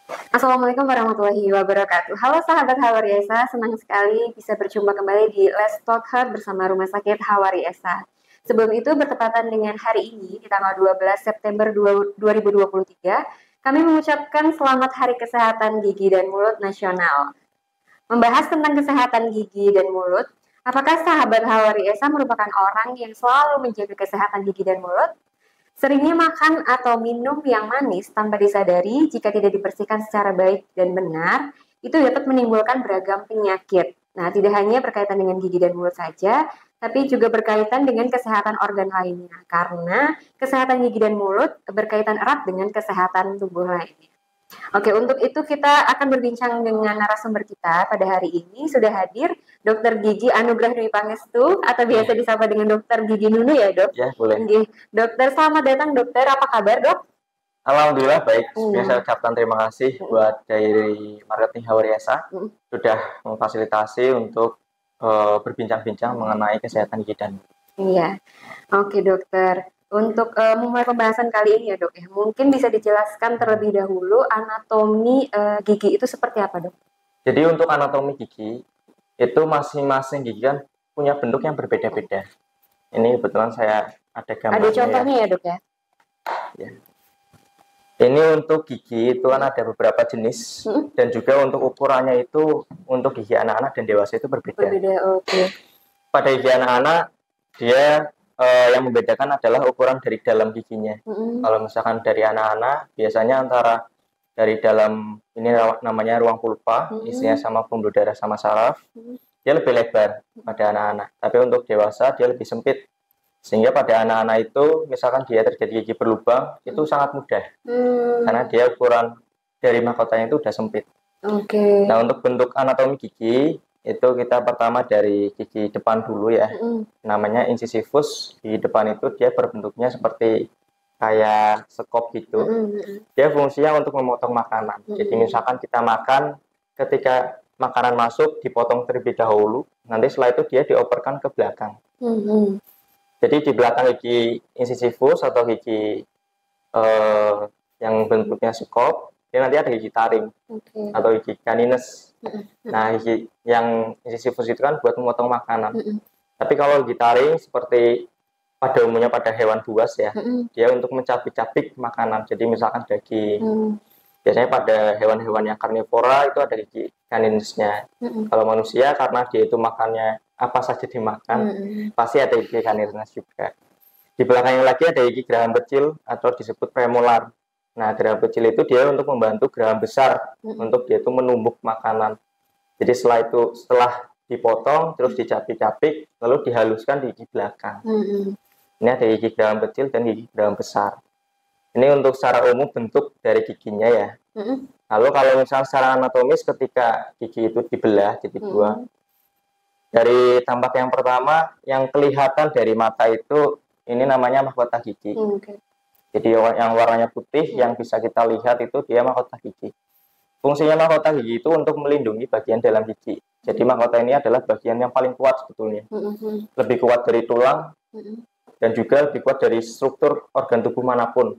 Assalamualaikum warahmatullahi wabarakatuh. Halo sahabat Hawariesa, senang sekali bisa berjumpa kembali di Let's Talk Heart bersama Rumah Sakit Hawariesa. Sebelum itu bertepatan dengan hari ini di tanggal 12 September 2023, kami mengucapkan selamat Hari Kesehatan Gigi dan Mulut Nasional. Membahas tentang kesehatan gigi dan mulut, apakah sahabat Hawariesa merupakan orang yang selalu menjaga kesehatan gigi dan mulut? Seringnya makan atau minum yang manis tanpa disadari jika tidak dibersihkan secara baik dan benar, itu dapat menimbulkan beragam penyakit. Nah, tidak hanya berkaitan dengan gigi dan mulut saja, tapi juga berkaitan dengan kesehatan organ lainnya. Karena kesehatan gigi dan mulut berkaitan erat dengan kesehatan tubuh lainnya. Oke, untuk itu kita akan berbincang dengan narasumber kita pada hari ini. Sudah hadir Dokter Gigi Anugrah Dwi Pangestu atau biasa disapa dengan Dokter Gigi Nunu ya, Dok? Ya, boleh. Oke, Dokter, selamat datang, Dokter. Apa kabar, Dok? Alhamdulillah baik. Saya ucapkan terima kasih buat dari marketing Hawariesa sudah memfasilitasi untuk berbincang-bincang mengenai kesehatan gigi dan mulut. Iya. Oke, Dokter. Untuk memulai pembahasan kali ini ya, Dok, ya, mungkin bisa dijelaskan terlebih dahulu anatomi gigi itu seperti apa, Dok? Jadi untuk anatomi gigi itu masing-masing gigi kan punya bentuk yang berbeda-beda. Ini kebetulan saya ada gambarnya. Ada contohnya ya, Dok ya? Ya. Ini untuk gigi itu kan ada beberapa jenis dan juga untuk ukurannya itu untuk gigi anak-anak dan dewasa itu berbeda. Berbeda, oke. Pada gigi anak-anak dia yang membedakan adalah ukuran dari dalam giginya. Kalau misalkan dari anak-anak biasanya antara dari dalam ini namanya ruang pulpa, isinya sama pembuluh darah sama saraf, dia lebih lebar pada anak-anak. Tapi untuk dewasa dia lebih sempit. Sehingga pada anak-anak itu misalkan dia terjadi gigi berlubang itu sangat mudah. Karena dia ukuran dari mahkotanya itu udah sempit. Oke. Nah, untuk bentuk anatomi gigi itu kita pertama dari gigi depan dulu ya. Namanya incisivus. Di depan itu dia berbentuknya seperti kayak sekop gitu. Dia fungsinya untuk memotong makanan. Jadi misalkan kita makan, ketika makanan masuk dipotong terlebih dahulu, nanti setelah itu dia dioperkan ke belakang. Jadi di belakang gigi incisivus atau gigi yang bentuknya sekop, dia nanti ada gigi taring atau gigi canines. Nah, gigi yang incisivus itu kan buat memotong makanan. Tapi kalau gigi taring seperti pada umumnya pada hewan buas ya, dia untuk mencabik-cabik makanan. Jadi misalkan daging. Biasanya pada hewan-hewan yang karnivora itu ada gigi caninesnya. Kalau manusia karena dia itu makannya apa saja dimakan, pasti ada gigi caninesnya juga. Di belakangnya lagi ada gigi geraham kecil atau disebut premolar. Nah, geraham kecil itu dia untuk membantu geraham besar untuk dia itu menumbuk makanan. Jadi setelah dipotong terus dicapik-capik lalu dihaluskan di gigi belakang. Ini ada gigi geraham kecil dan gigi geraham besar. Ini untuk secara umum bentuk dari giginya ya. Lalu kalau misalnya secara anatomis ketika gigi itu dibelah jadi dua, dari tampak yang pertama yang kelihatan dari mata itu ini namanya mahkota gigi. Jadi yang warnanya putih yang bisa kita lihat itu dia mahkota gigi. Fungsinya mahkota gigi itu untuk melindungi bagian dalam gigi. Jadi mahkota ini adalah bagian yang paling kuat sebetulnya. Lebih kuat dari tulang dan juga lebih kuat dari struktur organ tubuh manapun.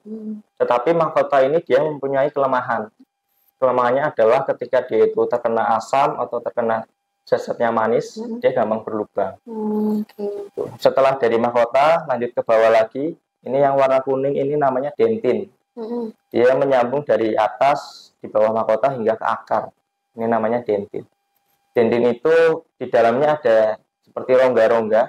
Tetapi mahkota ini dia mempunyai kelemahan. Kelemahannya adalah ketika dia itu terkena asam atau terkena zat-zatnya manis, dia gampang berlubang. Setelah dari mahkota, lanjut ke bawah lagi. Ini yang warna kuning ini namanya dentin. Dia menyambung dari atas di bawah mahkota hingga ke akar. Ini namanya dentin. Dentin itu di dalamnya ada seperti rongga-rongga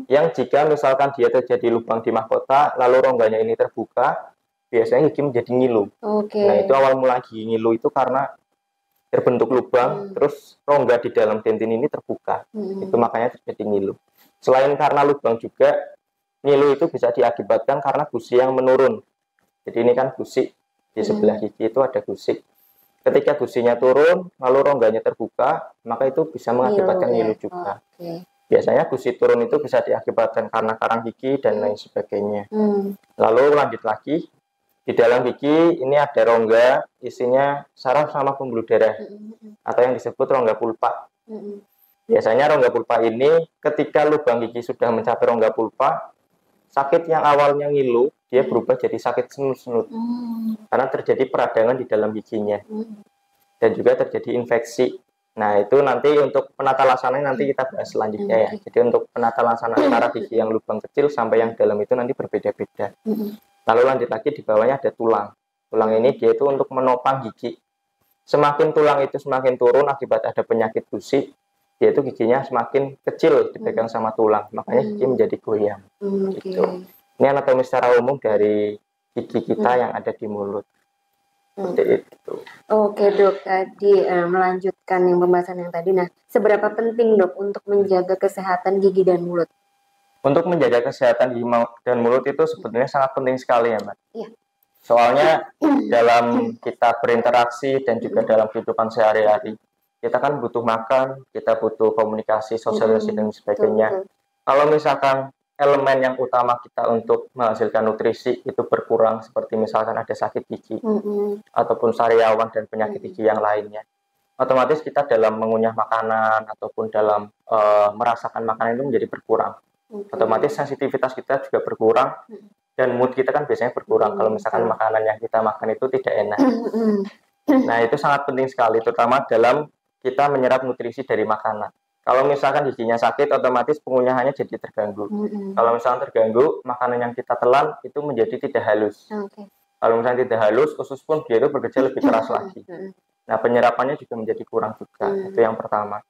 yang jika misalkan dia terjadi lubang di mahkota lalu rongganya ini terbuka, biasanya gigi menjadi ngilu. Nah, itu awal mula gigi ngilu itu karena terbentuk lubang terus rongga di dalam dentin ini terbuka. Itu makanya terjadi ngilu. Selain karena lubang juga ngilu itu bisa diakibatkan karena gusi yang menurun. Jadi ini kan gusi di sebelah gigi itu ada gusi. Ketika gusinya turun, lalu rongganya terbuka, maka itu bisa mengakibatkan ngilu juga. Biasanya gusi turun itu bisa diakibatkan karena karang gigi dan lain sebagainya. Lalu lanjut lagi, di dalam gigi ini ada rongga, isinya saraf sama pembuluh darah, atau yang disebut rongga pulpa. Biasanya rongga pulpa ini ketika lubang gigi sudah mencapai rongga pulpa, sakit yang awalnya ngilu, dia berubah jadi sakit senut-senut karena terjadi peradangan di dalam giginya dan juga terjadi infeksi. Nah, itu nanti untuk penata laksananya nanti kita bahas selanjutnya ya. Jadi untuk penata laksana antara gigi yang lubang kecil sampai yang dalam itu nanti berbeda-beda. Lalu lanjut lagi di bawahnya ada tulang. Tulang ini dia itu untuk menopang gigi. Semakin tulang itu semakin turun akibat ada penyakit gusi, dia itu giginya semakin kecil dipegang sama tulang, makanya gigi menjadi goyang. Gitu. Ini anatomi secara umum dari gigi kita yang ada di mulut. Seperti itu. Oke dok, tadi melanjutkan yang pembahasan yang tadi. Nah, seberapa penting dok untuk menjaga kesehatan gigi dan mulut? Untuk menjaga kesehatan gigi dan mulut itu sebetulnya sangat penting sekali ya Mbak. Iya. Soalnya dalam kita berinteraksi dan juga dalam kehidupan sehari-hari, kita kan butuh makan, kita butuh komunikasi, sosialisasi dan sebagainya. Kalau misalkan elemen yang utama kita untuk menghasilkan nutrisi itu berkurang, seperti misalkan ada sakit gigi ataupun sariawan dan penyakit gigi yang lainnya, otomatis kita dalam mengunyah makanan ataupun dalam merasakan makanan itu menjadi berkurang. Otomatis sensitivitas kita juga berkurang dan mood kita kan biasanya berkurang kalau misalkan makanan yang kita makan itu tidak enak. Nah, itu sangat penting sekali, terutama dalam kita menyerap nutrisi dari makanan. Kalau misalkan giginya sakit, otomatis pengunyahannya jadi terganggu. Kalau misalkan terganggu, makanan yang kita telan itu menjadi tidak halus. Kalau misalnya tidak halus, usus pun dia itu bekerja lebih keras lagi. Nah, penyerapannya juga menjadi kurang juga. Itu yang pertama.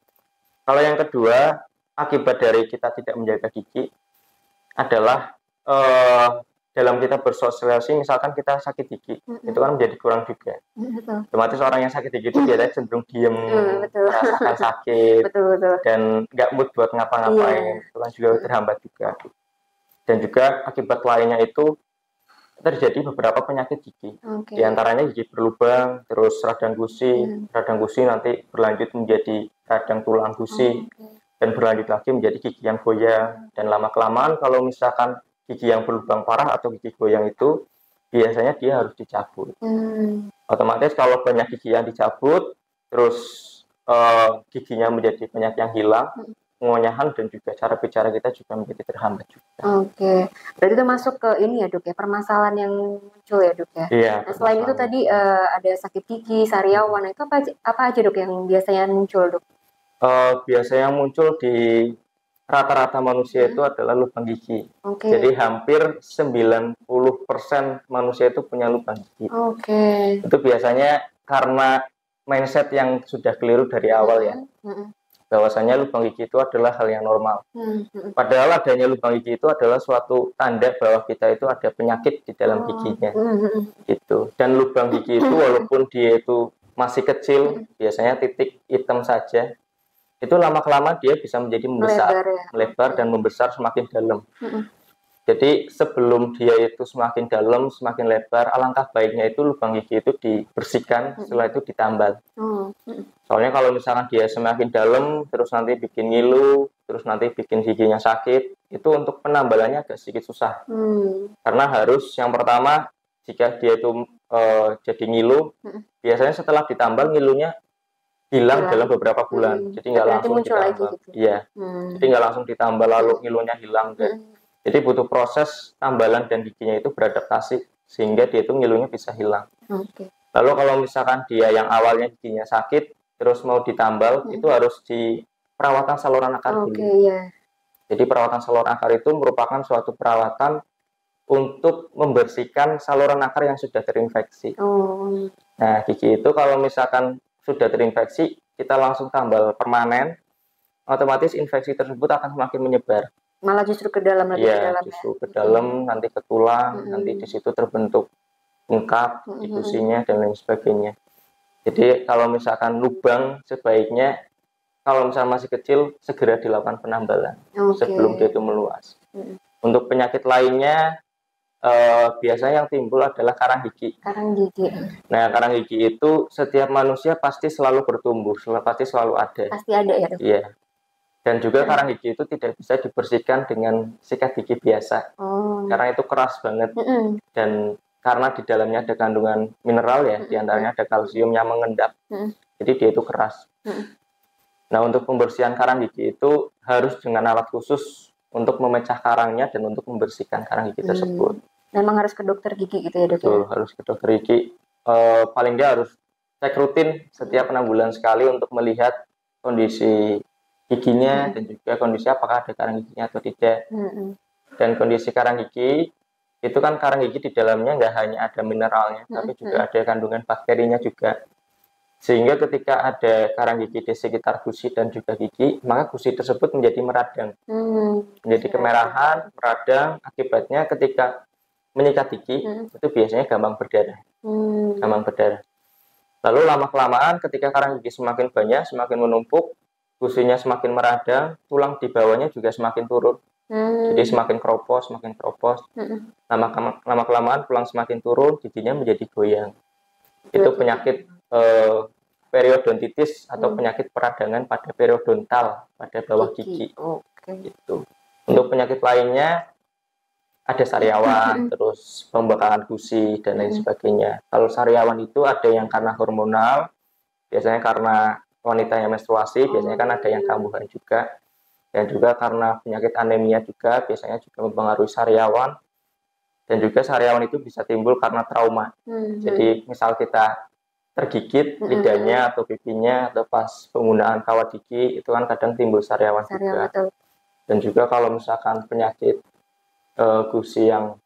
Kalau yang kedua, akibat dari kita tidak menjaga gigi adalah dalam kita bersosialisasi, misalkan kita sakit gigi, itu kan menjadi kurang juga. Otomatis orang yang sakit gigi itu biasanya cenderung diem, merasakan sakit, dan nggak mood buat ngapa-ngapain, itu kan juga terhambat juga. Dan juga akibat lainnya itu terjadi beberapa penyakit gigi, di antaranya gigi berlubang, terus radang gusi nanti berlanjut menjadi radang tulang gusi, dan berlanjut lagi menjadi gigi yang goyang, dan lama-kelamaan kalau misalkan gigi yang berlubang parah atau gigi goyang itu biasanya dia harus dicabut. Otomatis kalau banyak gigi yang dicabut, terus giginya menjadi banyak yang hilang, pengonyahan dan juga cara bicara kita juga menjadi terhambat juga. Berarti itu masuk ke ini ya dok ya, permasalahan yang muncul ya dok ya. Iya, nah selain itu tadi ada sakit gigi, sariawan, itu apa aja dok yang biasanya muncul dok? Biasanya muncul di rata-rata manusia itu adalah lubang gigi. Jadi hampir 90% manusia itu punya lubang gigi. Itu biasanya karena mindset yang sudah keliru dari awal ya. Bahwasanya lubang gigi itu adalah hal yang normal. Padahal adanya lubang gigi itu adalah suatu tanda bahwa kita itu ada penyakit di dalam giginya. Gitu. Dan lubang gigi itu walaupun dia itu masih kecil, biasanya titik hitam saja, itu lama-kelamaan dia bisa menjadi melebar dan membesar semakin dalam. Jadi sebelum dia itu semakin dalam, semakin lebar, alangkah baiknya itu lubang gigi itu dibersihkan, setelah itu ditambal. Soalnya kalau misalkan dia semakin dalam, terus nanti bikin ngilu, terus nanti bikin giginya sakit, itu untuk penambalannya agak sedikit susah. Karena harus yang pertama, jika dia itu jadi ngilu, biasanya setelah ditambal ngilunya hilang dalam beberapa bulan, jadi nggak langsung ditambal. Iya, jadi nggak langsung ditambal lalu ngilunya hilang. Jadi butuh proses tambalan dan giginya itu beradaptasi sehingga dia itu ngilunya bisa hilang. Lalu kalau misalkan dia yang awalnya giginya sakit terus mau ditambal, itu harus di perawatan saluran akar dulu. Jadi perawatan saluran akar itu merupakan suatu perawatan untuk membersihkan saluran akar yang sudah terinfeksi. Nah, gigi itu kalau misalkan sudah terinfeksi, kita langsung tambal permanen, otomatis infeksi tersebut akan semakin menyebar. Malah justru ke dalam lagi. Iya, justru ke dalam, nanti ke tulang, nanti di situ terbentuk bengkak, di gusinya dan lain sebagainya. Jadi kalau misalkan lubang, sebaiknya kalau misalnya masih kecil segera dilakukan penambalan sebelum dia itu meluas. Untuk penyakit lainnya, biasanya yang timbul adalah karang gigi. Nah, karang gigi itu setiap manusia pasti selalu bertumbuh, pasti selalu ada. Pasti ada ya dok? Iya. Dan juga karang gigi itu tidak bisa dibersihkan dengan sikat gigi biasa. Karena itu keras banget. Dan karena di dalamnya ada kandungan mineral ya, diantaranya ada kalsium yang mengendap. Jadi dia itu keras. Nah, untuk pembersihan karang gigi itu harus dengan alat khusus untuk memecah karangnya dan untuk membersihkan karang gigi tersebut. Memang harus ke dokter gigi gitu ya dok? Betul, harus ke dokter gigi. Paling dia harus cek rutin setiap 6 bulan sekali untuk melihat kondisi giginya dan juga kondisi apakah ada karang giginya atau tidak. Dan kondisi karang gigi itu kan karang gigi di dalamnya nggak hanya ada mineralnya, tapi juga ada kandungan bakterinya juga. Sehingga ketika ada karang gigi di sekitar gusi dan juga gigi, maka gusi tersebut menjadi meradang, menjadi kemerahan, meradang. Akibatnya ketika menyikat gigi itu biasanya gampang berdarah, gampang berdarah. Lalu lama-kelamaan ketika karang gigi semakin banyak, semakin menumpuk, gusinya semakin meradang, tulang di bawahnya juga semakin turun. Jadi semakin keropos, semakin keropos. Lama-kelamaan tulang semakin turun, giginya menjadi goyang. Itu penyakit periodontitis atau penyakit peradangan pada periodontal pada bawah gigi. Gitu. Untuk penyakit lainnya ada sariawan, terus pembekakan gusi dan lain sebagainya. Kalau sariawan itu ada yang karena hormonal, biasanya karena wanita yang menstruasi, biasanya kan ada yang kambuhan juga, dan juga karena penyakit anemia juga biasanya juga mempengaruhi sariawan. Dan juga sariawan itu bisa timbul karena trauma. Jadi misal kita tergigit lidahnya atau pipinya atau pas penggunaan kawat gigi itu kan kadang timbul sariawan juga. Betul. Dan juga kalau misalkan penyakit gusi yang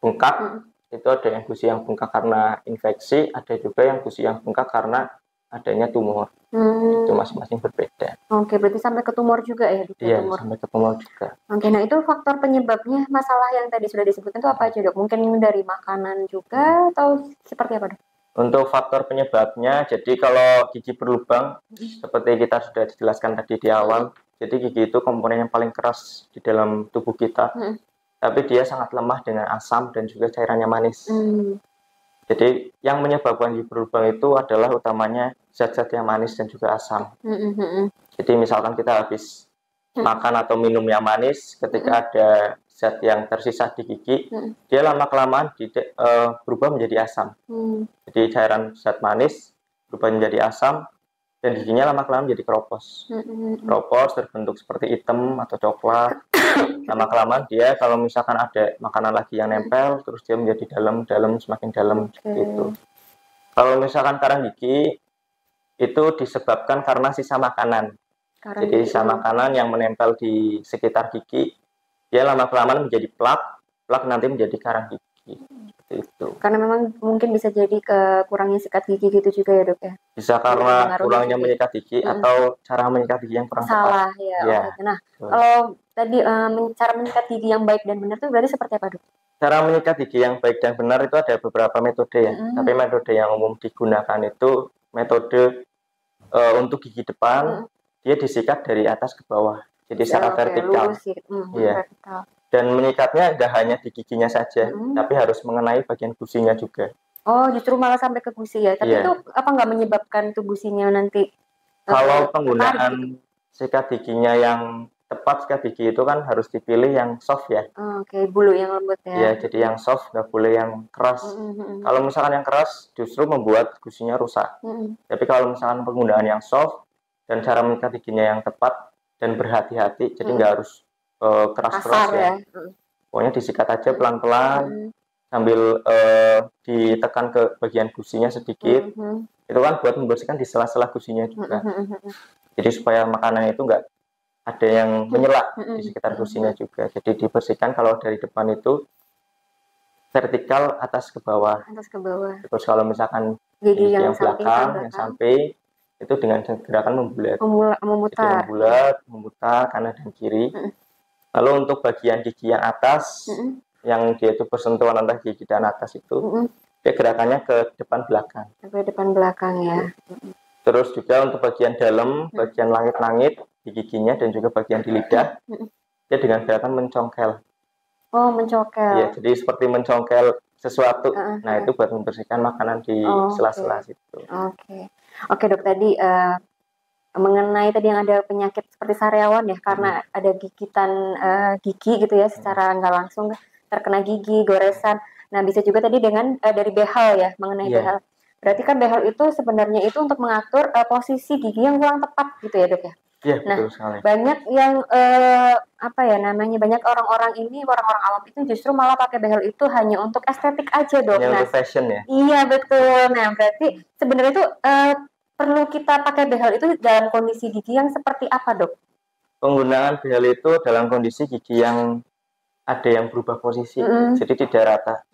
bengkak, itu ada yang gusi yang bengkak karena infeksi, ada juga yang gusi yang bengkak karena adanya tumor. Itu masing-masing berbeda. Oke, berarti sampai ke tumor juga ya? Iya, sampai ke tumor juga. Oke, nah itu faktor penyebabnya masalah yang tadi sudah disebutkan itu apa aja dok? Mungkin dari makanan juga atau seperti apa dok? Untuk faktor penyebabnya, jadi kalau gigi berlubang, seperti kita sudah dijelaskan tadi di awal, jadi gigi itu komponen yang paling keras di dalam tubuh kita, tapi dia sangat lemah dengan asam dan juga cairannya manis. Jadi yang menyebabkan gigi berlubang itu adalah utamanya zat-zat yang manis dan juga asam. Jadi misalkan kita habis makan atau minum yang manis, ketika ada zat yang tersisa di gigi, dia lama-kelamaan berubah menjadi asam. Jadi cairan zat manis berubah menjadi asam, dan giginya lama-kelamaan menjadi keropos. Keropos terbentuk seperti hitam atau coklat. Lama-kelamaan dia kalau misalkan ada makanan lagi yang nempel, terus dia menjadi dalam, semakin dalam gitu. Kalau misalkan karang gigi, itu disebabkan karena sisa makanan. Jadi sisa makanan yang menempel di sekitar gigi, dia lama-kelamaan menjadi plak nanti menjadi karang gigi. Itu. Karena memang mungkin bisa jadi kurangnya sikat gigi gitu juga ya dok ya? Bisa karena kurangnya menyikat gigi atau cara menyikat gigi yang kurang salah tepat. Ya. Nah, kalau tadi cara menyikat gigi yang baik dan benar itu berarti seperti apa dok? Cara menyikat gigi yang baik dan benar itu ada beberapa metode ya. Tapi metode yang umum digunakan itu metode untuk gigi depan, dia disikat dari atas ke bawah, jadi secara vertikal. Vertikal. Dan menyikatnya tidak hanya di giginya saja, tapi harus mengenai bagian gusinya juga. Oh, justru malah sampai ke gusi ya? Tapi itu apa nggak menyebabkan tuh gusinya nanti? Kalau penggunaan sikat giginya yang tepat, sikat gigi itu kan harus dipilih yang soft ya. Oke, bulu yang lembut ya? Iya, jadi yang soft, nggak boleh yang keras. Kalau misalkan yang keras justru membuat gusinya rusak. Tapi kalau misalkan penggunaan yang soft dan cara menyikat giginya yang tepat dan berhati-hati, jadi nggak harus keras-keras ya. Pokoknya disikat aja pelan-pelan sambil ditekan ke bagian gusinya sedikit. Itu kan buat membersihkan di sela-sela gusinya juga. Jadi supaya makanannya itu nggak ada yang menyelak di sekitar gusinya juga. Jadi dibersihkan kalau dari depan itu vertikal atas ke bawah. Atas ke bawah. Terus kalau misalkan gigi yang belakang, yang samping itu dengan gerakan membulat. Memutar. Jadi memutar kanan dan kiri. Lalu untuk bagian gigi yang atas, yang dia itu bersentuhan antara gigi dan atas itu, dia gerakannya ke depan belakang. Ke depan belakang ya. Terus juga untuk bagian dalam, bagian langit-langit di giginya dan juga bagian di lidah, dia dengan gerakan mencongkel. Oh, mencongkel. Iya, jadi seperti mencongkel sesuatu. Nah, itu buat membersihkan makanan di sela-sela situ. Oke dok, tadi mengenai tadi yang ada penyakit seperti sariawan ya, karena ada gigitan gigi gitu ya, secara nggak langsung terkena gigi, goresan. Nah, bisa juga tadi dengan dari behel ya, mengenai behel. Berarti kan behel itu sebenarnya itu untuk mengatur posisi gigi yang kurang tepat gitu ya dok ya? Iya, nah, betul sekali. Banyak yang apa ya namanya, banyak orang-orang awam itu justru malah pakai behel itu hanya untuk estetik aja dok. Hanya untuk fashion ya? Iya betul. Nah berarti sebenarnya itu perlu kita pakai behel itu dalam kondisi gigi yang seperti apa dok? Penggunaan behel itu dalam kondisi gigi yang ada yang berubah posisi, jadi tidak rata.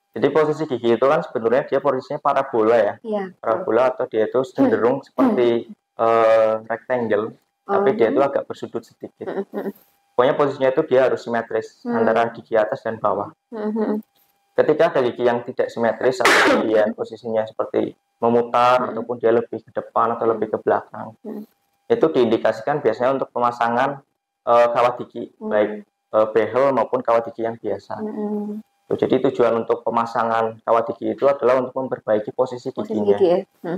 Jadi posisi gigi itu kan sebenarnya dia posisinya parabola ya, parabola atau dia itu cenderung seperti rectangle, tapi dia itu agak bersudut sedikit. Pokoknya posisinya itu dia harus simetris antara gigi atas dan bawah. Ketika ada gigi yang tidak simetris atau dia posisinya seperti memutar ataupun dia lebih ke depan atau lebih ke belakang, itu diindikasikan biasanya untuk pemasangan kawat gigi, baik behel maupun kawat gigi yang biasa. Jadi tujuan untuk pemasangan kawat gigi itu adalah untuk memperbaiki posisi giginya,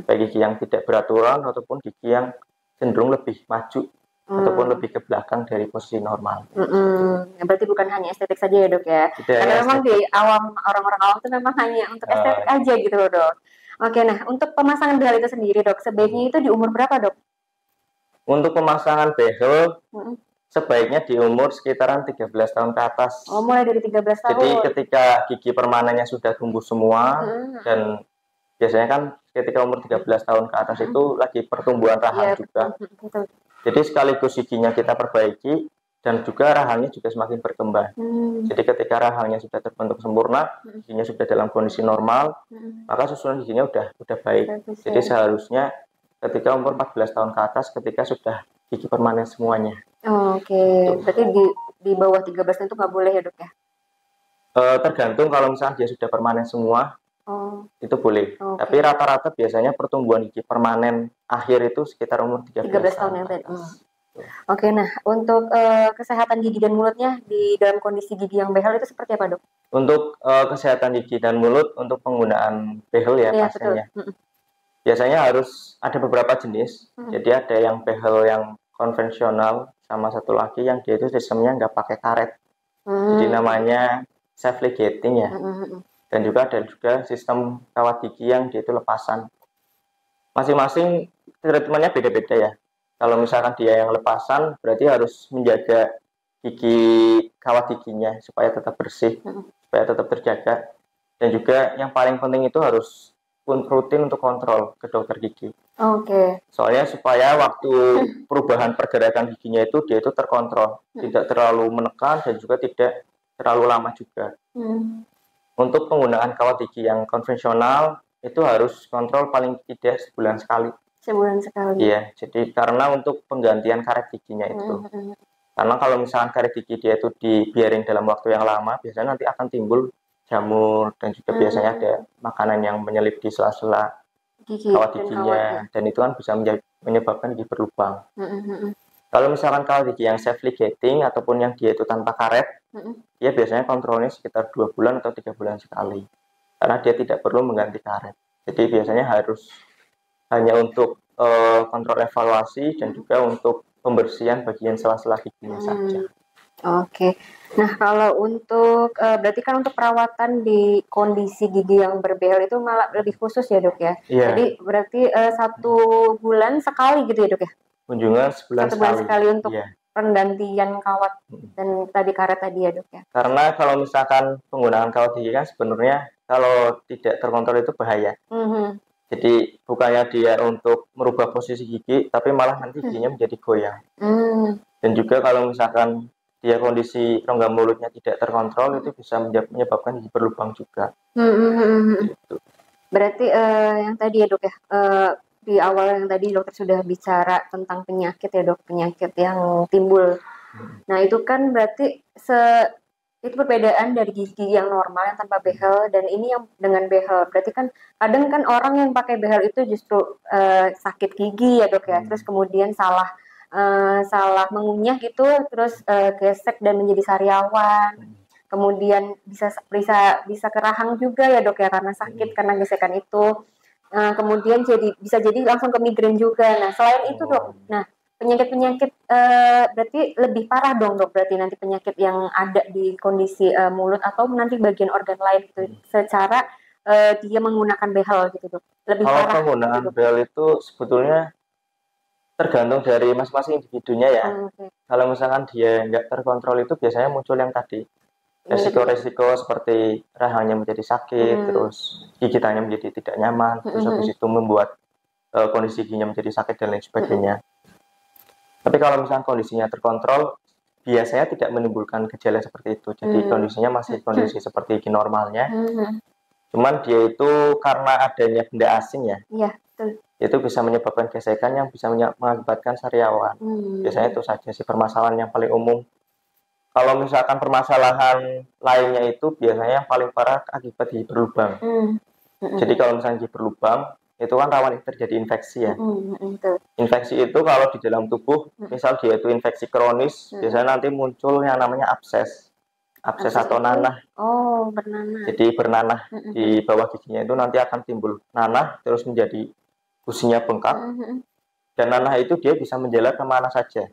baik gigi yang tidak beraturan ataupun gigi yang cenderung lebih maju ataupun lebih ke belakang dari posisi normal. Berarti bukan hanya estetik saja ya dok ya? Karena memang di orang-orang awam itu memang hanya untuk estetik aja gitu loh dok. Oke, nah untuk pemasangan behel itu sendiri dok, sebaiknya itu di umur berapa dok? Untuk pemasangan behel sebaiknya di umur sekitaran 13 tahun ke atas. Oh, mulai dari 13 tahun. Jadi ketika gigi permanennya sudah tumbuh semua dan biasanya kan ketika umur 13 tahun ke atas itu lagi pertumbuhan rahang juga. Jadi sekaligus giginya kita perbaiki dan juga rahangnya juga semakin berkembang. Jadi ketika rahangnya sudah terbentuk sempurna, giginya sudah dalam kondisi normal, maka susunan giginya udah baik. Jadi seharusnya ketika umur 14 tahun ke atas ketika sudah gigi permanen semuanya. Oke. Berarti di bawah 13 itu nggak boleh ya dok ya? Tergantung, kalau misalnya dia sudah permanen semua, itu boleh. Tapi rata-rata biasanya pertumbuhan gigi permanen akhir itu sekitar umur 13 tahun yang tadi. Oke, nah untuk kesehatan gigi dan mulutnya di dalam kondisi gigi yang behel itu seperti apa dok? Untuk kesehatan gigi dan mulut untuk penggunaan behel ya pastinya. Biasanya harus ada beberapa jenis. Jadi ada yang behel yang konvensional, sama satu lagi yang dia itu sistemnya nggak pakai karet. Jadi namanya self ligating ya. Dan juga ada juga sistem kawat gigi yang dia itu lepasan. Masing-masing treatmentnya beda-beda ya. Kalau misalkan dia yang lepasan, berarti harus menjaga gigi kawat giginya supaya tetap bersih, supaya tetap terjaga. Dan juga yang paling penting itu harus rutin untuk kontrol ke dokter gigi. Soalnya supaya waktu perubahan pergerakan giginya itu dia itu terkontrol, tidak terlalu menekan dan juga tidak terlalu lama juga. Untuk penggunaan kawat gigi yang konvensional itu harus kontrol paling tidak sebulan sekali. Sebulan sekali. Iya, jadi karena untuk penggantian karet giginya itu. Karena kalau misalkan karet gigi dia itu dibiarin dalam waktu yang lama, biasanya nanti akan timbul jamur dan juga biasanya ada makanan yang menyelip di sela-sela kawat giginya dan itu kan bisa menyebabkan gigi berlubang. Kalau misalkan kawat gigi yang self ligating ataupun yang dia itu tanpa karet, dia biasanya kontrolnya sekitar 2 bulan atau 3 bulan sekali karena dia tidak perlu mengganti karet. Jadi biasanya harus hanya untuk kontrol evaluasi dan juga untuk pembersihan bagian sela-sela giginya saja. Nah kalau untuk berarti kan untuk perawatan di kondisi gigi yang berbehel itu malah lebih khusus ya dok ya? Jadi berarti 1 bulan sekali gitu ya dok ya? Kunjungan sebulan sekali untuk penggantian kawat dan tadi karet tadi ya dok ya? Karena kalau misalkan penggunaan kawat gigi kan sebenarnya kalau tidak terkontrol itu bahaya. Jadi bukannya dia untuk merubah posisi gigi, tapi malah nanti giginya menjadi goyang. Dan juga kalau misalkan dia kondisi rongga mulutnya tidak terkontrol, itu bisa menyebabkan gigi berlubang juga. Gitu. Berarti yang tadi ya dok ya, di awal yang tadi dokter sudah bicara tentang penyakit ya dok, penyakit yang timbul. Nah itu kan berarti itu perbedaan dari gigi yang normal yang tanpa behel dan ini yang dengan behel. Berarti kan kadang kan orang yang pakai behel itu justru sakit gigi ya dok ya, terus kemudian salah mengunyah gitu, terus gesek dan menjadi sariawan. Kemudian bisa ke rahang juga ya dok ya karena sakit karena gesekan itu. Kemudian bisa jadi langsung ke migrain juga. Nah selain itu dok, nah penyakit-penyakit berarti lebih parah dong dok, berarti nanti penyakit yang ada di kondisi mulut atau nanti bagian organ lain gitu secara dia menggunakan behel gitu dok, lebih kalau parah. Penggunaan gitu, behel itu sebetulnya Tergantung dari masing-masing individunya ya. Kalau misalkan dia nggak terkontrol itu biasanya muncul yang tadi resiko-resiko seperti rahangnya menjadi sakit, terus gigitannya menjadi tidak nyaman, terus habis itu membuat kondisi giginya menjadi sakit dan lain sebagainya. Tapi kalau misalkan kondisinya terkontrol, biasanya tidak menimbulkan gejala seperti itu. Jadi kondisinya masih kondisi seperti gigi normalnya. Cuman dia itu karena adanya benda asing ya. Iya, betul. Itu bisa menyebabkan gesekan yang bisa mengakibatkan sariawan. Biasanya itu saja sih permasalahan yang paling umum. Kalau misalkan permasalahan lainnya itu biasanya yang paling parah akibat gigi berlubang. Jadi kalau misalnya gigi berlubang, itu kan rawan terjadi infeksi ya. Infeksi itu kalau di dalam tubuh, misal dia itu infeksi kronis, biasanya nanti muncul yang namanya abses atau nanah. Oh, bernanah. Jadi bernanah di bawah giginya itu nanti akan timbul nanah, terus menjadi gusinya bengkak. Dan nanah itu dia bisa menjalar kemana saja.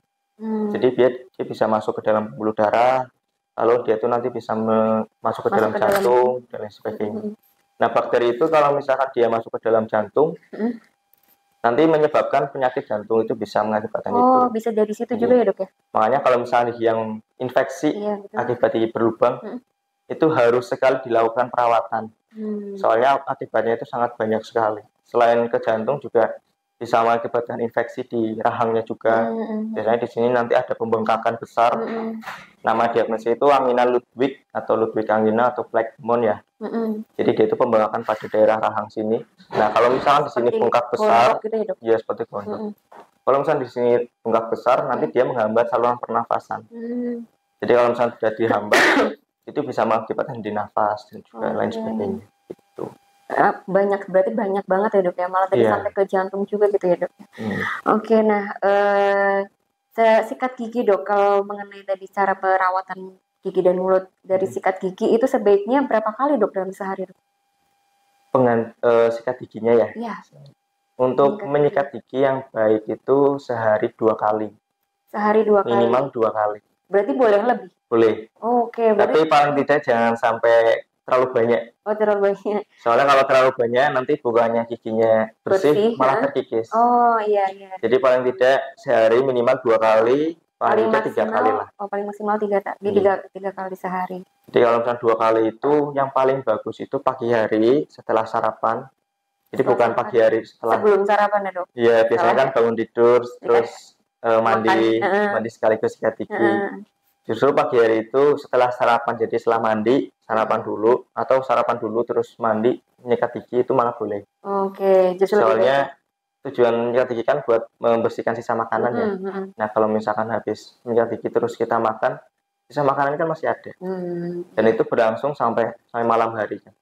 Jadi dia bisa masuk ke dalam pembuluh darah, lalu dia itu nanti bisa masuk ke dalam jantung dan lain sebagainya. Nah, bakteri itu kalau misalkan dia masuk ke dalam jantung, nanti menyebabkan penyakit jantung, itu bisa mengakibatkan itu. Oh, bisa dari situ juga ya, Dok ya? Makanya kalau misalnya yang infeksi akibat gigi berlubang, itu harus sekali dilakukan perawatan. Soalnya akibatnya itu sangat banyak sekali. Selain ke jantung juga bisa mengakibatkan infeksi di rahangnya juga. Biasanya di sini nanti ada pembengkakan besar. Nama diagnosisnya itu angina Ludwig atau Ludwig angina atau Blackmon ya. Jadi dia itu pembengkakan pada daerah rahang sini. Nah, kalau misalnya di sini bengkak besar, gitu ya, Dok? Ya seperti gondok. Kalau misalnya di sini bengkak besar, nanti dia menghambat saluran pernafasan. Jadi kalau misalnya sudah dihambat, itu bisa mengakibatkan henti nafas dan juga lain sebagainya. Gitu. Berarti banyak banget ya, Dok ya, malah tadi sampai ke jantung juga gitu ya, Dok. Oke, nah sikat gigi, Dok, kalau mengenai tadi cara perawatan gigi dan mulut dari sikat gigi itu sebaiknya berapa kali, Dok, dalam sehari, Dok? Sikat giginya ya? Iya. Untuk menyikat gigi yang baik itu sehari 2 kali. Sehari 2 kali? Minimal 2 kali. Berarti boleh lebih? Boleh. Oke. Tapi paling tidak jangan sampai terlalu banyak. Oh, terlalu banyak. Soalnya kalau terlalu banyak nanti bukannya giginya bersih malah terkikis. Oh, iya. Jadi paling tidak sehari minimal 2 kali, paling tidak 3 kali lah. Oh, paling maksimal 3 kali sehari. Jadi kalau misalnya 2 kali itu yang paling bagus itu pagi hari setelah sarapan. Jadi bukan pagi hari setelah. Sebelum sarapan ya, Dok? Iya, biasanya kan bangun tidur terus mandi sekaligus sikat gigi. Justru pagi hari itu setelah sarapan, jadi setelah mandi sarapan dulu atau sarapan dulu terus mandi nyikat gigi itu malah boleh. Oke, justru soalnya tujuan nyikat gigi kan buat membersihkan sisa makanan ya. Nah, kalau misalkan habis nyikat gigi terus kita makan, sisa makanan kan masih ada. Dan itu berlangsung sampai malam hari kan.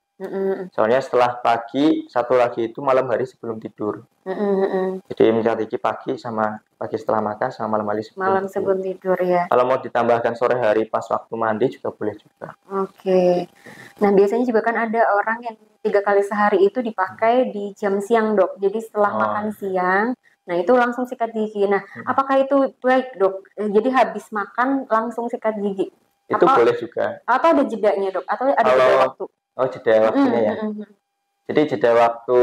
Soalnya setelah pagi, satu lagi itu malam hari sebelum tidur. Jadi menyikat gigi pagi setelah makan sama malam hari sebelum tidur ya. Kalau mau ditambahkan sore hari pas waktu mandi juga boleh juga. Oke. Nah, biasanya juga kan ada orang yang 3 kali sehari itu dipakai di jam siang, Dok. Jadi setelah makan siang, nah itu langsung sikat gigi. Nah, apakah itu baik, Dok? Jadi habis makan langsung sikat gigi? Itu boleh juga. Atau ada jedanya, Dok? Atau ada jeda waktu? Oh, jeda waktunya ya. Jadi jeda waktu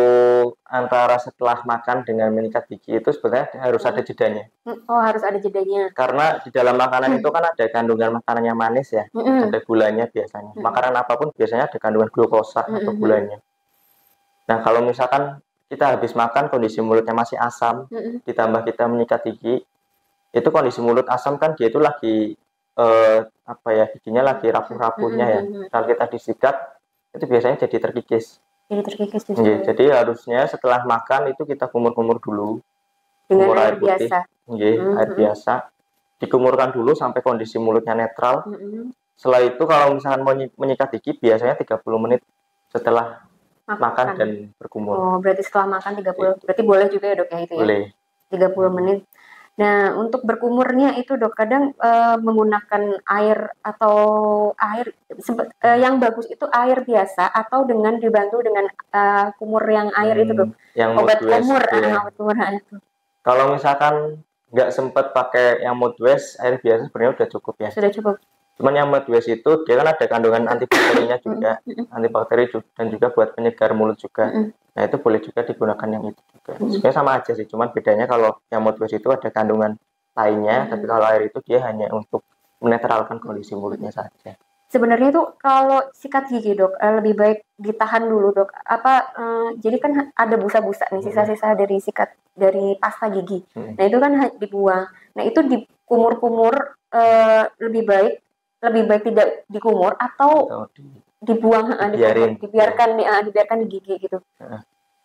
antara setelah makan dengan menyikat gigi itu sebenarnya harus ada jedanya. Oh, harus ada jedanya. Karena di dalam makanan itu kan ada kandungan makanan yang manis ya. Ada gulanya biasanya. Makanan apapun biasanya ada kandungan glukosa atau gulanya. Nah, kalau misalkan kita habis makan kondisi mulutnya masih asam, ditambah kita menyikat gigi, itu kondisi mulut asam kan dia itu lagi giginya lagi rapuh-rapuhnya ya. Kalau kita disikat itu biasanya jadi terkikis. Jadi harusnya setelah makan itu kita kumur-kumur dulu dengan air biasa. Air biasa. Dikumurkan dulu sampai kondisi mulutnya netral. Setelah itu kalau misalkan mau menyikat gigi biasanya 30 menit setelah makan dan berkumur. Oh, berarti setelah makan 30. Berarti boleh juga ya, Dok ya itu ya? Boleh. 30 menit. Nah, untuk berkumurnya itu, Dok, kadang menggunakan air atau yang bagus itu air biasa atau dengan dibantu dengan kumur yang air itu, Dok. Yang obat kumur, obat kumur itu. Kalau misalkan nggak sempat pakai yang Modwest, air biasa sebenarnya udah cukup ya. Sudah cukup. Cuman yang Modwest itu dia kan ada kandungan antibakterinya juga, antibakteri dan juga buat penyegar mulut juga. Nah, itu boleh juga digunakan yang itu juga. Sebenarnya sama aja sih, cuman bedanya kalau yang mouthwash itu ada kandungan lainnya, tapi kalau air itu dia hanya untuk menetralkan kondisi mulutnya saja. Sebenarnya tuh kalau sikat gigi dok, lebih baik ditahan dulu dok. Jadi kan ada busa-busa nih, sisa-sisa dari sikat dari pasta gigi. Nah itu kan dibuang. Nah itu dikumur-kumur lebih baik tidak dikumur atau dibuang, dibiarkan di gigi gitu.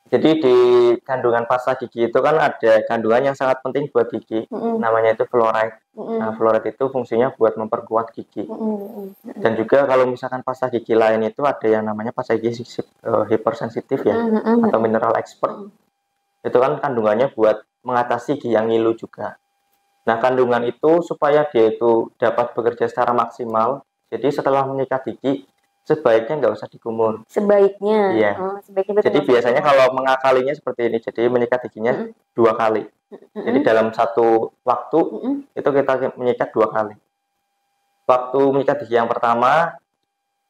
Jadi di kandungan pasta gigi itu kan ada kandungan yang sangat penting buat gigi, namanya itu fluoride. Nah, fluoride itu fungsinya buat memperkuat gigi. Dan juga kalau misalkan pasta gigi lain itu ada yang namanya pasta gigi hypersensitif ya, atau mineral expert. Itu kan kandungannya buat mengatasi gigi yang ngilu juga. Nah, kandungan itu supaya dia itu dapat bekerja secara maksimal, jadi setelah menyikat gigi sebaiknya nggak usah dikumur. Sebaiknya. Iya. Jadi biasanya kalau mengakalinya seperti ini. Jadi menyikat giginya 2 kali. Jadi dalam satu waktu itu kita menyikat 2 kali. Waktu menyikat gigi yang pertama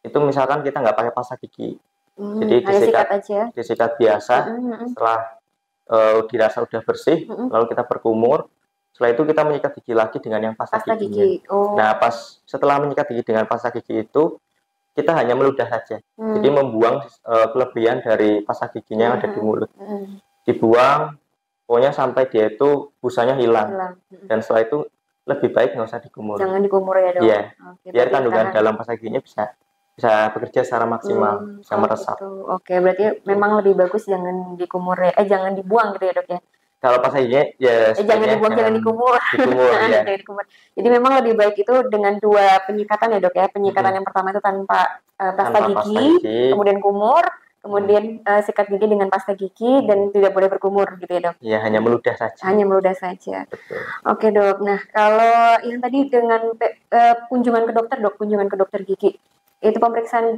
itu misalkan kita nggak pakai pasta gigi. Jadi disikat biasa. Setelah dirasa udah bersih, lalu kita berkumur. Setelah itu kita menyikat gigi lagi dengan yang pasta gigi. Nah, pas setelah menyikat gigi dengan pasta gigi itu kita hanya meludah saja. Jadi membuang kelebihan dari pasta giginya yang ada di mulut. Dibuang, pokoknya sampai dia itu busanya hilang. Dan setelah itu lebih baik nggak usah dikumur. Jangan dikumur ya dok. Iya. Biar kandungan dalam pasta giginya bisa bekerja secara maksimal, bisa meresap. Oke, berarti memang lebih bagus jangan dikumur ya. Jangan dibuang gitu ya dok ya. Kalau pasta giginya ya jangan dibuang, jangan dikumur. Ya. Jangan dikumur. Jadi memang lebih baik itu dengan 2 penyikatan ya dok ya. Penyikatan yang pertama itu tanpa pasta gigi, kemudian kumur, kemudian sikat gigi dengan pasta gigi dan tidak boleh berkumur gitu ya dok. Iya, hanya meludah saja. Hanya meludah saja. Betul. Oke dok. Nah kalau yang tadi dengan kunjungan ke dokter gigi, itu pemeriksaan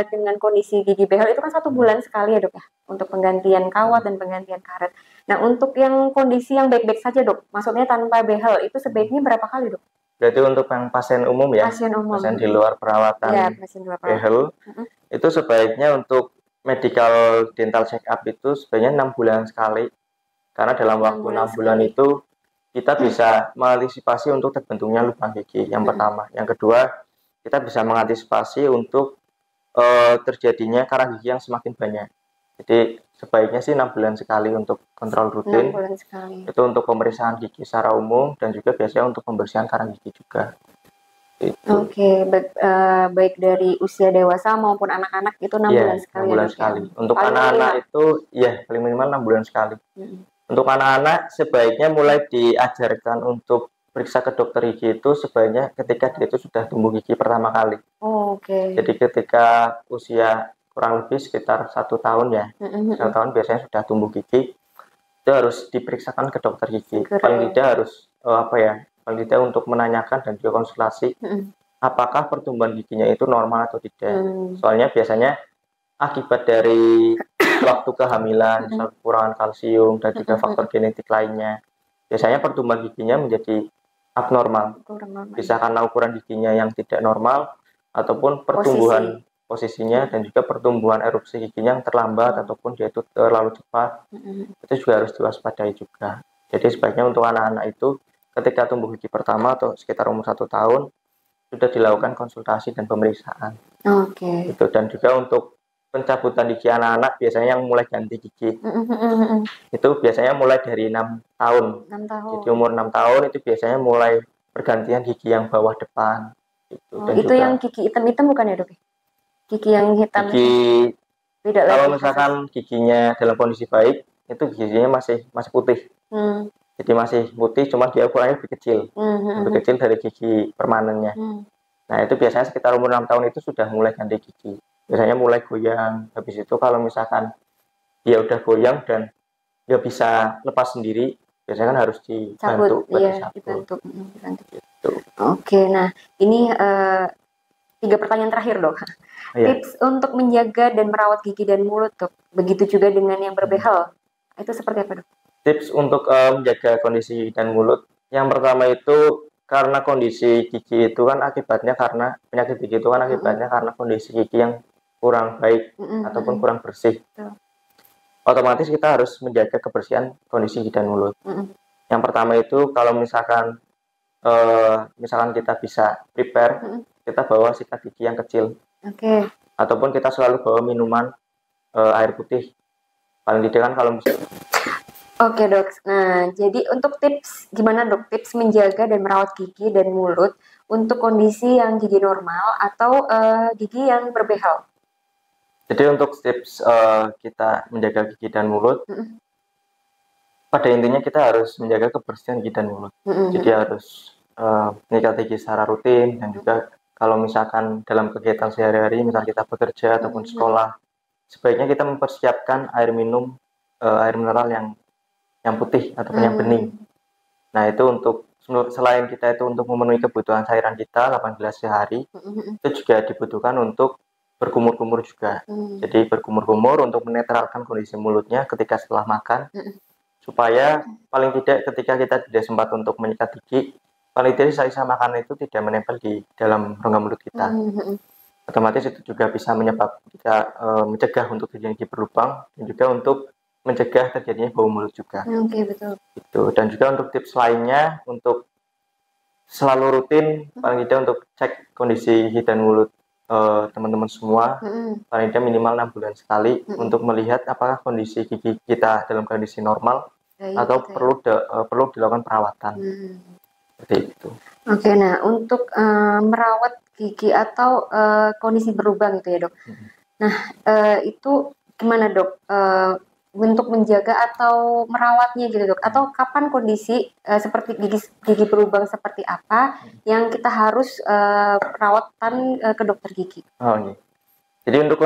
dengan kondisi gigi behel itu kan 1 bulan sekali ya dok ya, untuk penggantian kawat dan penggantian karet. Nah untuk yang kondisi yang baik-baik saja dok, maksudnya tanpa behel itu sebaiknya berapa kali dok? Berarti untuk yang pasien umum ya, pasien di luar perawatan behel, itu sebaiknya untuk medical dental check up itu sebaiknya 6 bulan sekali, karena dalam waktu 6 bulan itu kita bisa mengantisipasi untuk terbentuknya lubang gigi yang pertama. Yang kedua, kita bisa mengantisipasi untuk terjadinya karang gigi yang semakin banyak. Jadi sebaiknya sih 6 bulan sekali untuk kontrol rutin. 6 bulan sekali. Itu untuk pemeriksaan gigi secara umum dan juga biasanya untuk pembersihan karang gigi juga. Oke, baik dari usia dewasa maupun anak-anak itu 6 bulan sekali. 6 bulan sekali. Untuk anak-anak itu paling minimal 6 bulan sekali. Untuk anak-anak sebaiknya mulai diajarkan untuk periksa ke dokter gigi itu sebaiknya ketika dia itu sudah tumbuh gigi pertama kali. Jadi ketika usia kurang lebih sekitar 1 tahun ya, 1 tahun biasanya sudah tumbuh gigi, itu harus diperiksakan ke dokter gigi. Paling tidak harus paling tidak untuk menanyakan dan juga konsultasi apakah pertumbuhan giginya itu normal atau tidak. Soalnya biasanya akibat dari waktu kehamilan, kekurangan kalsium dan juga faktor genetik lainnya, biasanya pertumbuhan giginya menjadi abnormal. Bisa karena ukuran giginya yang tidak normal ataupun pertumbuhan posisinya dan juga pertumbuhan erupsi giginya yang terlambat ataupun dia itu terlalu cepat. Itu juga harus diwaspadai juga. Jadi sebaiknya untuk anak-anak itu ketika tumbuh gigi pertama atau sekitar umur 1 tahun sudah dilakukan konsultasi dan pemeriksaan. Itu. Dan juga untuk pencabutan gigi anak-anak biasanya yang mulai ganti gigi itu biasanya mulai dari 6 tahun. Jadi umur 6 tahun itu biasanya mulai pergantian gigi yang bawah depan. Itu yang gigi hitam-hitam bukan ya dok? Gigi yang hitam. Kalau misalkan giginya dalam kondisi baik itu giginya masih putih. Jadi masih putih, cuma dia ukurannya lebih kecil, lebih kecil dari gigi permanennya. Nah itu biasanya sekitar umur 6 tahun itu sudah mulai ganti gigi. Biasanya mulai goyang. Habis itu kalau misalkan dia udah goyang dan dia bisa lepas sendiri, biasanya kan harus dibantu. Dibantu. Gitu. Oke, nah ini 3 pertanyaan terakhir dok. Tips untuk menjaga dan merawat gigi dan mulut dok. Begitu juga dengan yang berbehel. Itu seperti apa dok? Tips untuk menjaga kondisi gigi dan mulut. Yang pertama itu karena kondisi gigi itu kan akibatnya karena penyakit gigi itu kan akibatnya karena kondisi gigi yang kurang baik ataupun kurang bersih. otomatis kita harus menjaga kebersihan kondisi gigi dan mulut. Yang pertama itu kalau misalkan kita bisa prepare, kita bawa sikat gigi yang kecil. Ataupun kita selalu bawa minuman air putih. Paling tidak kan kalau misalnya. Oke dok, nah jadi untuk tips, gimana dok tips menjaga dan merawat gigi dan mulut untuk kondisi yang gigi normal atau gigi yang berbehel? Jadi untuk tips kita menjaga gigi dan mulut, pada intinya kita harus menjaga kebersihan gigi dan mulut. Jadi harus menyikat gigi secara rutin, dan juga kalau misalkan dalam kegiatan sehari-hari, misal kita bekerja ataupun sekolah, sebaiknya kita mempersiapkan air minum, air mineral yang putih ataupun yang bening. Nah itu untuk selain kita itu untuk memenuhi kebutuhan cairan kita 8 gelas sehari, itu juga dibutuhkan untuk berkumur-kumur juga. Jadi berkumur-kumur untuk menetralkan kondisi mulutnya ketika setelah makan, supaya paling tidak ketika kita tidak sempat untuk menyikat gigi, paling tidak sisa-sisa makanan itu tidak menempel di dalam rongga mulut kita. Otomatis itu juga bisa mencegah untuk terjadi berlubang, dan juga untuk mencegah terjadinya bau mulut juga. Betul. Itu. Dan juga untuk tips lainnya, untuk selalu rutin paling tidak untuk cek kondisi gigi dan mulut teman-teman semua, paling tidak minimal 6 bulan sekali, untuk melihat apakah kondisi gigi kita dalam kondisi normal atau perlu dilakukan perawatan. Seperti itu. Oke, nah untuk merawat gigi atau kondisi berlubang gitu ya dok. Nah itu gimana dok? Untuk menjaga atau merawatnya gitu dok, atau kapan kondisi seperti gigi berlubang seperti apa yang kita harus perawatan ke dokter gigi? Jadi untuk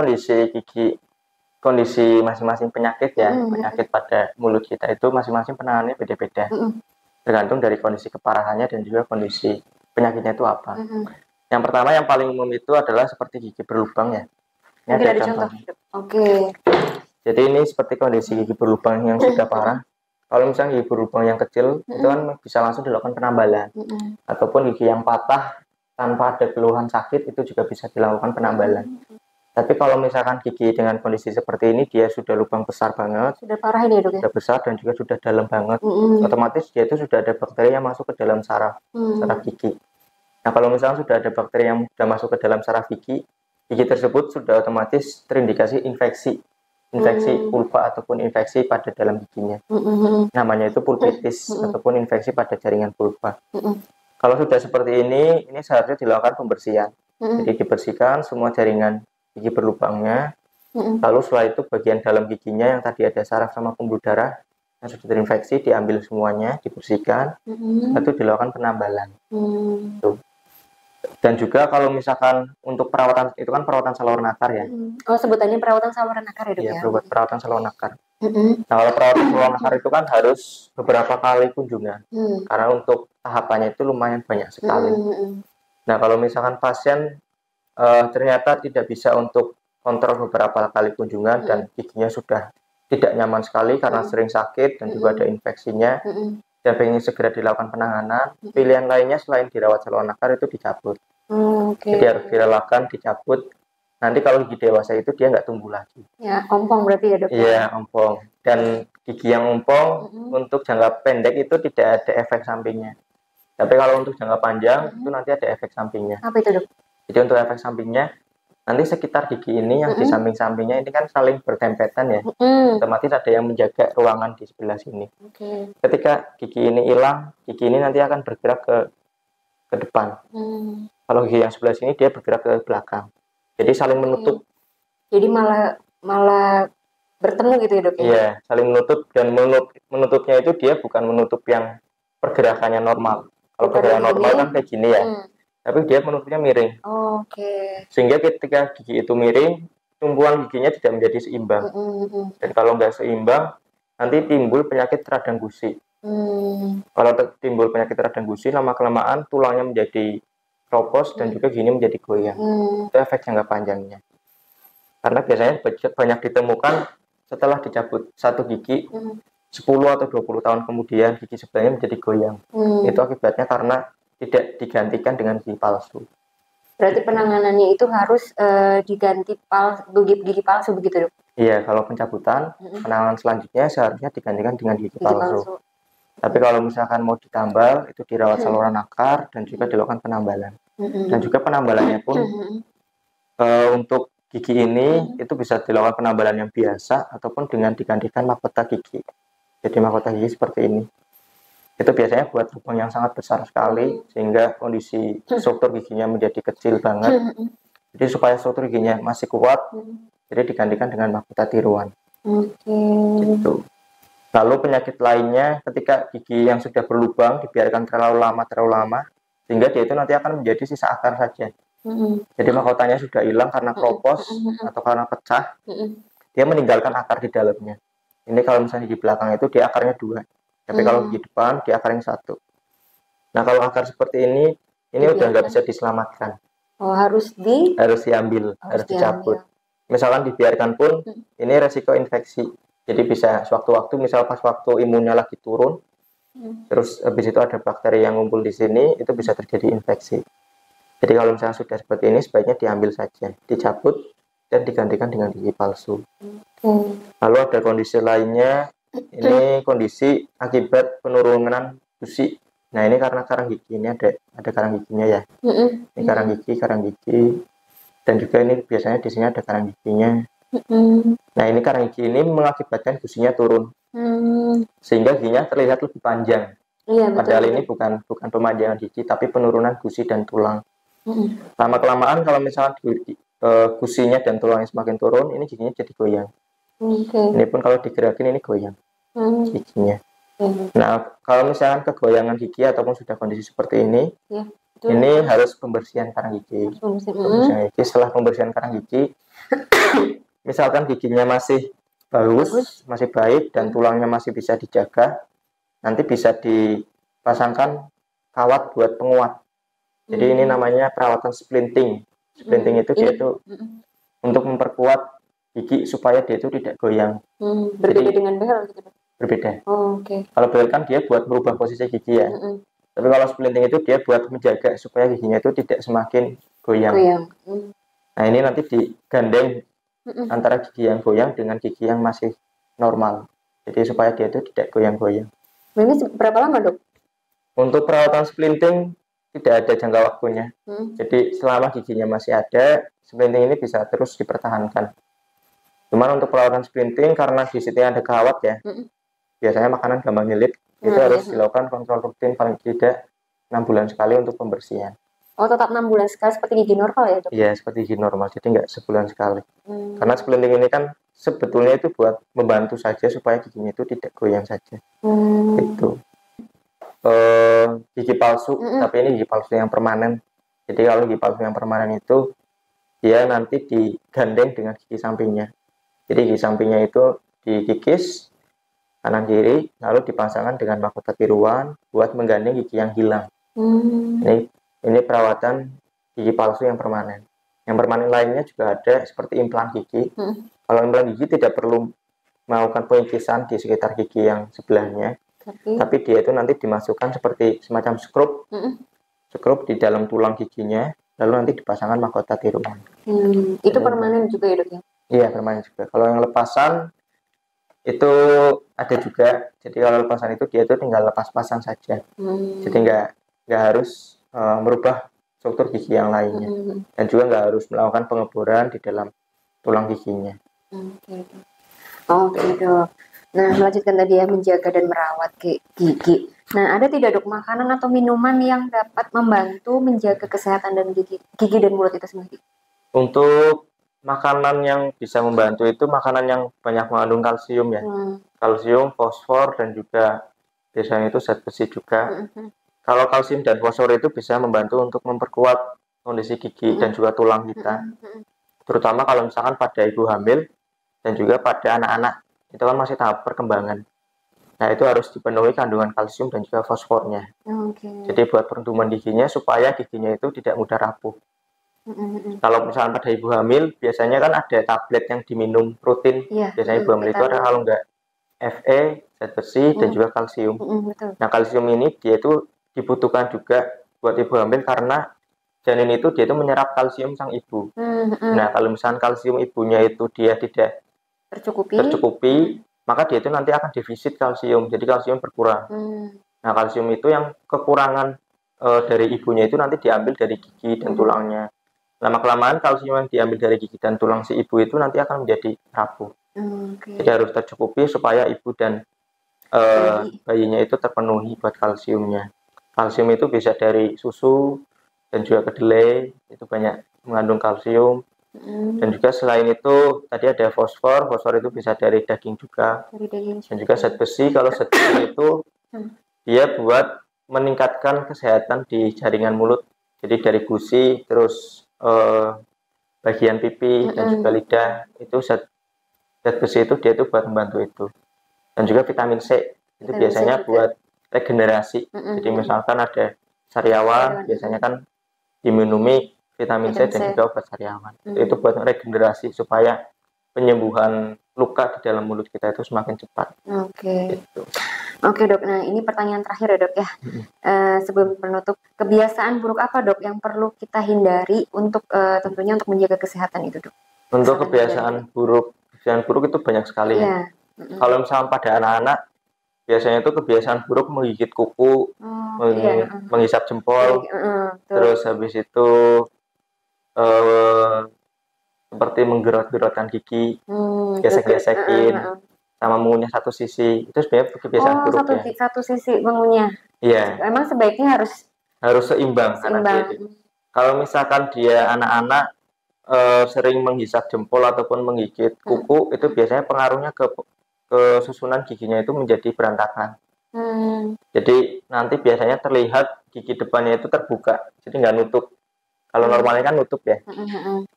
kondisi masing-masing penyakit ya, penyakit pada mulut kita itu masing-masing penanganannya beda-beda, tergantung dari kondisi keparahannya dan juga kondisi penyakitnya itu apa. Yang pertama yang paling umum itu adalah seperti gigi berlubang ya. Ini ada contoh. Jadi ini seperti kondisi gigi berlubang yang sudah parah. Kalau misalnya gigi berlubang yang kecil, itu kan bisa langsung dilakukan penambalan. Ataupun gigi yang patah tanpa ada keluhan sakit, itu juga bisa dilakukan penambalan. Tapi kalau misalkan gigi dengan kondisi seperti ini, dia sudah lubang besar banget, sudah parah ini ya dok ya? Sudah besar dan juga sudah dalam banget, otomatis dia itu sudah ada bakteri yang masuk ke dalam saraf gigi. Nah kalau misalkan sudah ada bakteri yang sudah masuk ke dalam saraf gigi tersebut sudah otomatis terindikasi infeksi pulpa ataupun infeksi pada dalam giginya. Namanya itu pulpitis ataupun infeksi pada jaringan pulpa. Kalau sudah seperti ini seharusnya dilakukan pembersihan. Jadi dibersihkan semua jaringan gigi berlubangnya. Lalu setelah itu bagian dalam giginya yang tadi ada saraf sama pembuluh darah yang sudah terinfeksi diambil semuanya, dibersihkan, lalu dilakukan penambalan. Dan juga kalau misalkan untuk perawatan, itu kan perawatan saluran akar ya. Oh sebutannya perawatan saluran akar ya dok ya? Iya, perawatan saluran akar. Nah kalau perawatan saluran akar itu kan harus beberapa kali kunjungan, karena untuk tahapannya itu lumayan banyak sekali. Nah kalau misalkan pasien ternyata tidak bisa untuk kontrol beberapa kali kunjungan dan giginya sudah tidak nyaman sekali karena sering sakit dan juga ada infeksinya, dan pengen segera dilakukan penanganan, pilihan lainnya selain dirawat saluran akar itu dicabut. Jadi harus direlakan, dicabut. Nanti kalau gigi dewasa itu dia nggak tumbuh lagi. Ya, ompong berarti ya dok? Iya, ompong. Dan gigi yang ompong untuk jangka pendek itu tidak ada efek sampingnya. Tapi kalau untuk jangka panjang itu nanti ada efek sampingnya. Apa itu dok? Jadi untuk efek sampingnya, nanti sekitar gigi ini yang di samping-sampingnya ini kan saling bertempetan ya. Otomatis ada yang menjaga ruangan di sebelah sini. Ketika gigi ini hilang, gigi ini nanti akan bergerak ke depan. Kalau gigi yang sebelah sini dia bergerak ke belakang. Jadi saling menutup. Jadi malah bertemu gitu ya dok? Iya, saling menutup, dan menutupnya itu dia bukan menutup yang pergerakannya normal. Kalau pergerakan normal kan kayak gini ya. Tapi dia menutupnya miring. Sehingga ketika gigi itu miring, tumpuan giginya tidak menjadi seimbang. Dan kalau nggak seimbang, nanti timbul penyakit radang gusi. Kalau timbul penyakit radang gusi, lama-kelamaan tulangnya menjadi keropos dan juga gini menjadi goyang. Itu efek jangka panjangnya. Karena biasanya banyak ditemukan setelah dicabut satu gigi, 10 atau 20 tahun kemudian gigi sebelahnya menjadi goyang. Itu akibatnya karena tidak digantikan dengan gigi palsu. Berarti penanganannya itu harus diganti gigi palsu begitu dok? Iya, kalau pencabutan, penanganan selanjutnya seharusnya digantikan dengan gigi palsu. Tapi kalau misalkan mau ditambal, itu dirawat saluran akar dan juga dilakukan penambalan. Dan juga penambalannya pun untuk gigi ini itu bisa dilakukan penambalan yang biasa ataupun dengan digantikan mahkota gigi. Jadi mahkota gigi seperti ini. Itu biasanya buat lubang yang sangat besar sekali sehingga kondisi struktur giginya menjadi kecil banget. Jadi supaya struktur giginya masih kuat, jadi digantikan dengan mahkota tiruan. Gitu. Lalu penyakit lainnya ketika gigi yang sudah berlubang dibiarkan terlalu lama sehingga dia itu nanti akan menjadi sisa akar saja. Jadi mahkotanya sudah hilang karena kropos atau karena pecah, dia meninggalkan akar di dalamnya. Ini kalau misalnya di belakang itu dia akarnya 2, tapi kalau di depan dia akarnya 1. Nah kalau akar seperti ini udah nggak bisa diselamatkan. Harus diambil, harus dicabut. Misalkan dibiarkan pun ini resiko infeksi. Jadi bisa sewaktu-waktu, misal pas waktu imunnya lagi turun, terus habis itu ada bakteri yang ngumpul di sini, itu bisa terjadi infeksi. Jadi kalau misalnya sudah seperti ini, sebaiknya diambil saja, dicabut dan digantikan dengan gigi palsu. Lalu ada kondisi lainnya, ini kondisi akibat penurunan gusi. Nah ini karena karang gigi, ini ada karang giginya ya. Ini karang gigi, dan juga ini biasanya di sini ada karang giginya. Nah ini karang gigi ini mengakibatkan gusinya turun, sehingga giginya terlihat lebih panjang. Padahal ini bukan pemanjangan gigi, tapi penurunan gusi dan tulang. Lama kelamaan kalau misalnya gusinya dan tulangnya semakin turun, ini giginya jadi goyang. Ini pun kalau digerakin ini goyang giginya. Nah kalau misalnya kegoyangan gigi ataupun sudah kondisi seperti ini, ini harus pembersihan karang gigi. Setelah pembersihan karang gigi, misalkan giginya masih bagus, masih baik, dan tulangnya masih bisa dijaga, nanti bisa dipasangkan kawat buat penguat. Jadi ini namanya perawatan splinting. Splinting itu dia itu untuk memperkuat gigi supaya dia itu tidak goyang. Berbeda dengan behel gitu? Berbeda. Kalau behel kan dia buat merubah posisi gigi ya. Tapi kalau splinting itu dia buat menjaga supaya giginya itu tidak semakin goyang. Nah ini nanti digandeng antara gigi yang goyang dengan gigi yang masih normal. Jadi supaya dia itu tidak goyang-goyang. Ini berapa lama dok? Untuk perawatan splinting tidak ada jangka waktunya. Jadi selama giginya masih ada, splinting ini bisa terus dipertahankan. Cuman untuk perawatan splinting karena di situ ada kawat ya, biasanya makanan gampang nyelip, itu harus dilakukan kontrol rutin paling tidak 6 bulan sekali untuk pembersihan. Tetap 6 bulan sekali seperti gigi normal ya dok? Iya, seperti gigi normal, jadi nggak sebulan sekali. Karena splinting ini kan sebetulnya itu buat membantu saja supaya giginya itu tidak goyang saja. Gitu. Gigi palsu, tapi ini gigi palsu yang permanen. Jadi kalau gigi palsu yang permanen itu dia nanti digandeng dengan gigi sampingnya. Jadi gigi sampingnya itu dikikis kanan kiri, lalu dipasangkan dengan mahkota tiruan buat menggandeng gigi yang hilang. Ini perawatan gigi palsu yang permanen. Yang permanen lainnya juga ada seperti implan gigi. Kalau implan gigi tidak perlu melakukan pengikisan di sekitar gigi yang sebelahnya, tapi dia itu nanti dimasukkan seperti semacam skrup di dalam tulang giginya, lalu nanti dipasangkan mahkota tiruan. Itu permanen juga ya dok ya? Iya permanen juga. Kalau yang lepasan itu ada juga. Jadi kalau lepasan itu dia itu tinggal lepas pasang saja. Jadi nggak harus merubah struktur gigi yang lainnya, dan juga nggak harus melakukan pengeboran di dalam tulang giginya. Oke dok. Nah melanjutkan tadi ya, menjaga dan merawat gigi. Nah ada tidak dok makanan atau minuman yang dapat membantu menjaga kesehatan dan gigi dan mulut itu sendiri? Untuk makanan yang bisa membantu itu makanan yang banyak mengandung kalsium ya. Kalsium, fosfor, dan juga biasanya itu zat besi juga. Kalau kalsium dan fosfor itu bisa membantu untuk memperkuat kondisi gigi dan juga tulang kita. Terutama kalau misalkan pada ibu hamil dan juga pada anak-anak, itu kan masih tahap perkembangan. Nah itu harus dipenuhi kandungan kalsium dan juga fosfornya. Jadi buat pertumbuhan giginya supaya giginya itu tidak mudah rapuh. Kalau misalkan pada ibu hamil, biasanya kan ada tablet yang diminum rutin. Biasanya ibu hamil itu ada kalau enggak Fe, zat besi, dan juga kalsium. Nah kalsium ini dia itu dibutuhkan juga buat ibu hamil karena janin itu dia itu menyerap kalsium sang ibu. Nah kalau misalkan kalsium ibunya itu dia tidak tercukupi, maka dia itu nanti akan defisit kalsium, jadi kalsium berkurang. Nah, kalsium itu yang kekurangan dari ibunya itu nanti diambil dari gigi dan tulangnya. Lama-kelamaan kalsium yang diambil dari gigi dan tulang si ibu itu nanti akan menjadi rapuh. Jadi harus tercukupi supaya ibu dan bayinya itu terpenuhi buat kalsiumnya. Kalsium itu bisa dari susu dan juga kedelai, itu banyak mengandung kalsium. Dan juga selain itu tadi ada fosfor itu bisa dari daging juga. Dan juga zat besi, kalau zat besi itu dia buat meningkatkan kesehatan di jaringan mulut. Jadi dari gusi, terus bagian pipi dan juga lidah, itu zat besi itu dia itu buat membantu itu. Dan juga vitamin C itu biasanya buat regenerasi. Jadi misalkan ada sariawan, biasanya kan diminumi vitamin C dan juga obat sariawan. Itu buat regenerasi supaya penyembuhan luka di dalam mulut kita itu semakin cepat. Gitu. Oke dok, nah ini pertanyaan terakhir ya dok ya. Sebelum penutup, kebiasaan buruk apa dok yang perlu kita hindari untuk tentunya untuk menjaga kesehatan itu dok? Untuk kebiasaan buruk itu banyak sekali ya. Kalau misalnya pada anak-anak, biasanya itu kebiasaan buruk menggigit kuku, menghisap jempol, terus habis itu seperti menggerot-gerotkan gigi, gesek-gesekin, sama mengunyah satu sisi. Itu sebenarnya kebiasaan buruk ya. Satu sisi mengunyah. Iya. Emang sebaiknya harus seimbang. Karena kalau misalkan dia anak-anak sering menghisap jempol ataupun menggigit kuku, itu biasanya pengaruhnya ke susunan giginya itu menjadi berantakan. Jadi nanti biasanya terlihat gigi depannya itu terbuka, jadi nggak nutup. Kalau normalnya kan nutup ya.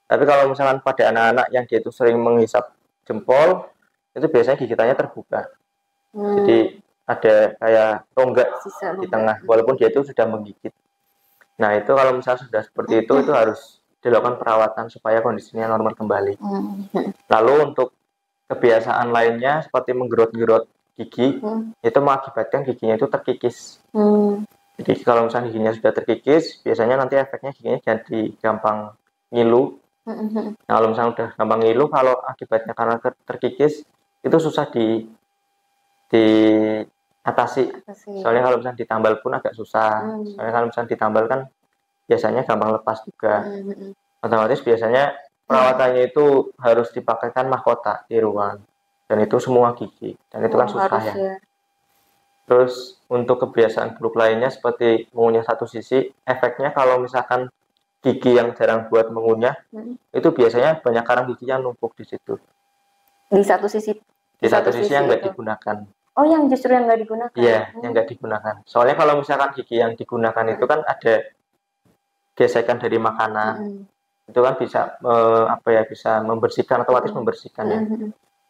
Tapi kalau misalkan pada anak-anak yang dia itu sering menghisap jempol, itu biasanya gigitannya terbuka. Jadi ada kayak rongga di tengah, walaupun dia itu sudah menggigit. Nah itu kalau misalnya sudah seperti itu harus dilakukan perawatan supaya kondisinya normal kembali. Lalu untuk kebiasaan lainnya seperti menggerot-gerot gigi, itu mengakibatkan giginya itu terkikis. Jadi kalau misalnya giginya sudah terkikis, biasanya nanti efeknya giginya jadi gampang ngilu. Nah, kalau misalnya udah gampang ngilu, kalau akibatnya karena terkikis, itu susah diatasi. Soalnya kalau misalnya ditambal pun agak susah. Soalnya kalau misalnya ditambal kan biasanya gampang lepas juga. Otomatis biasanya perawatannya itu harus dipakaikan mahkota di ruang. Dan itu semua gigi. Dan itu kan susah ya. Terus untuk kebiasaan buruk lainnya seperti mengunyah satu sisi, efeknya kalau misalkan gigi yang jarang buat mengunyah, itu biasanya banyak karang gigi yang numpuk di situ. Di satu sisi? Di satu sisi yang nggak digunakan. Oh, yang justru yang nggak digunakan? Iya, yang nggak digunakan. Soalnya kalau misalkan gigi yang digunakan itu kan ada gesekan dari makanan. Itu kan bisa bisa membersihkan, otomatis membersihkan ya.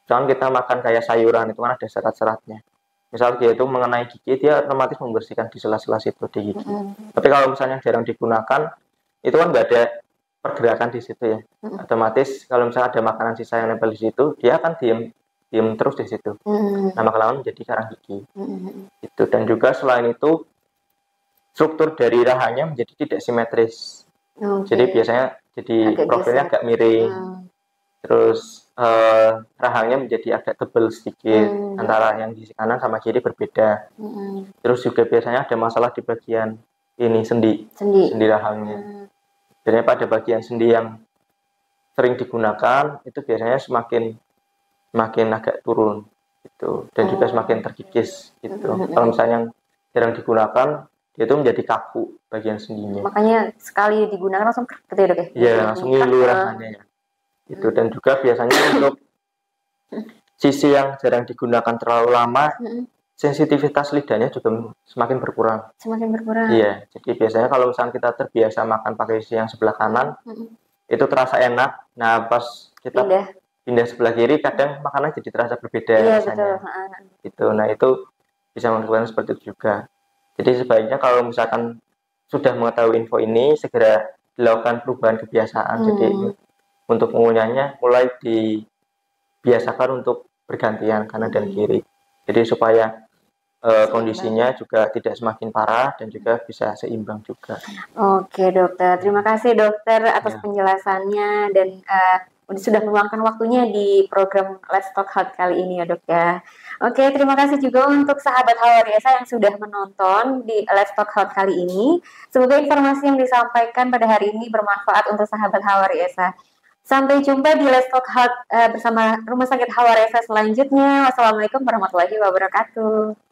Jangan kita makan kayak sayuran, itu kan ada serat-seratnya. Misal dia itu mengenai gigi, dia otomatis membersihkan di sela-sela situ di gigi. Tapi kalau misalnya jarang digunakan, itu kan nggak ada pergerakan di situ ya. Otomatis kalau misalnya ada makanan sisa yang nempel di situ, dia akan diem terus di situ. Lama-kelamaan menjadi karang gigi. Itu. Dan juga selain itu, struktur dari rahangnya menjadi tidak simetris. Jadi biasanya jadi profilnya agak miring. Terus rahangnya menjadi agak tebal sedikit, antara yang di kanan sama kiri berbeda. Terus juga biasanya ada masalah di bagian ini sendi rahangnya. Biasanya pada bagian sendi yang sering digunakan itu biasanya semakin agak turun gitu, dan juga semakin terkikis gitu. Kalau misalnya yang jarang digunakan, dia itu menjadi kaku bagian sendinya. Makanya sekali digunakan langsung ketik ya dok ya? Iya, langsung ngilu rahangnya ya. Itu. Dan juga biasanya untuk sisi yang jarang digunakan terlalu lama, sensitivitas lidahnya juga semakin berkurang. Iya, jadi biasanya kalau misalnya kita terbiasa makan pakai sisi yang sebelah kanan, itu terasa enak. Nah, pas kita pindah sebelah kiri, kadang makanan jadi terasa berbeda rasanya. Itu. Nah, itu bisa mengakibatkan seperti itu juga. Jadi sebaiknya kalau misalkan sudah mengetahui info ini, segera dilakukan perubahan kebiasaan. Jadi untuk mengunyahnya mulai dibiasakan untuk bergantian kanan dan kiri. Jadi supaya kondisinya juga tidak semakin parah dan juga bisa seimbang juga. Oke dokter, terima kasih dokter atas penjelasannya dan sudah meluangkan waktunya di program Let's Talk Health kali ini ya dok ya. Oke, terima kasih juga untuk sahabat Hawariasa yang sudah menonton di Let's Talk Health kali ini. Semoga informasi yang disampaikan pada hari ini bermanfaat untuk sahabat Hawariasa. Sampai jumpa di Let's Talk Health bersama Rumah Sakit Hawariasa selanjutnya. Wassalamualaikum warahmatullahi wabarakatuh.